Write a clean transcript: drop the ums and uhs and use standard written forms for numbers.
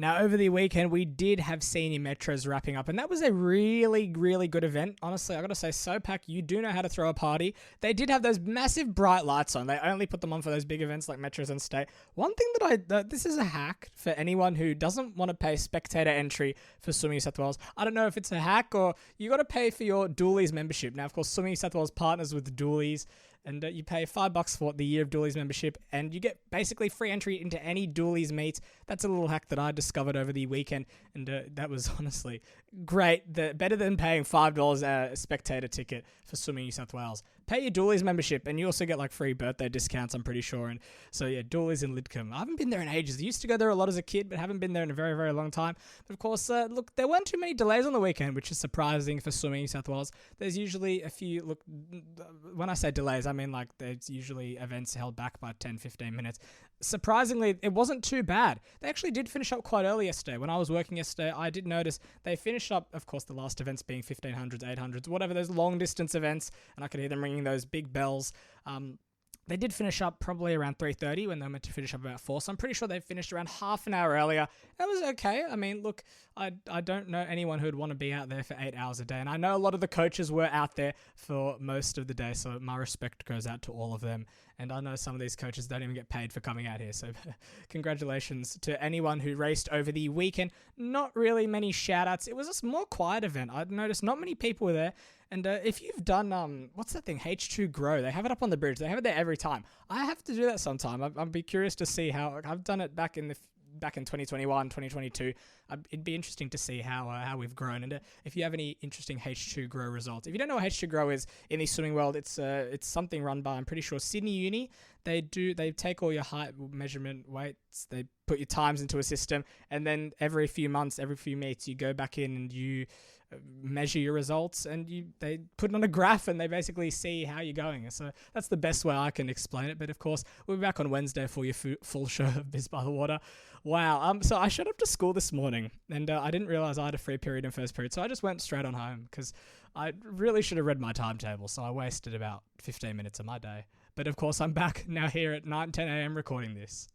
Now, over the weekend, we did have Senior Metros wrapping up, and that was a really, really good event. Honestly, I got to say, SoPac, you do know how to throw a party. They did have those massive bright lights on. They only put them on for those big events like Metros and State. One thing this is a hack for anyone who doesn't want to pay spectator entry for Swimming New South Wales. I don't know if it's a hack or you got to pay for your Doolies membership. Now, of course, Swimming New South Wales partners with Doolies, and you pay $5 for the year of Doolies membership, and you get basically free entry into any Doolies meet. That's a little hack that I discovered over the weekend, and that was honestly great. Better than paying $5 a spectator ticket for Swimming New South Wales. Pay your Doolies membership, and you also get like free birthday discounts, I'm pretty sure. And so yeah, Doolies in Lidcombe. I haven't been there in ages. I used to go there a lot as a kid, but haven't been there in a very, very long time. But of course, look, there weren't too many delays on the weekend, which is surprising for Swimming New South Wales. There's usually a few, look, when I say delays, I mean like there's usually events held back by 10, 15 minutes. Surprisingly, it wasn't too bad. They actually did finish up quite early yesterday. When I was working yesterday, I did notice they finished up, of course, the last events being 1500s, 800s, whatever, those long distance events, and I could hear them ringing those big bells. They did finish up probably around 3:30 when they were meant to finish up about 4, so I'm pretty sure they finished around half an hour earlier. That was okay. I mean, look, I don't know anyone who would want to be out there for 8 hours a day, and I know a lot of the coaches were out there for most of the day, so my respect goes out to all of them. And I know some of these coaches don't even get paid for coming out here, so congratulations to anyone who raced over the weekend. Not really many shout-outs. It was a more quiet event. I'd noticed not many people were there. And if you've done, what's that thing, H2 Grow, they have it up on the bridge. They have it there every time. I have to do that sometime. I'd be curious to see how, I've done it back in 2021, 2022. It'd be interesting to see how we've grown. And if you have any interesting H2 Grow results. If you don't know what H2 Grow is in the swimming world, it's something run by, I'm pretty sure, Sydney Uni. They take all your height measurement weights, they put your times into a system, and then every few months, every few meets, you go back in and you measure your results, and they put it on a graph, and they basically see how you're going. So that's the best way I can explain it. But of course, we'll be back on Wednesday for your full show of Biz by the Water. Wow. So I showed up to school this morning, and I didn't realize I had a free period in first period, so I just went straight on home because I really should have read my timetable. So I wasted about 15 minutes of my day. But of course, I'm back now here at 9:10 a.m. recording this.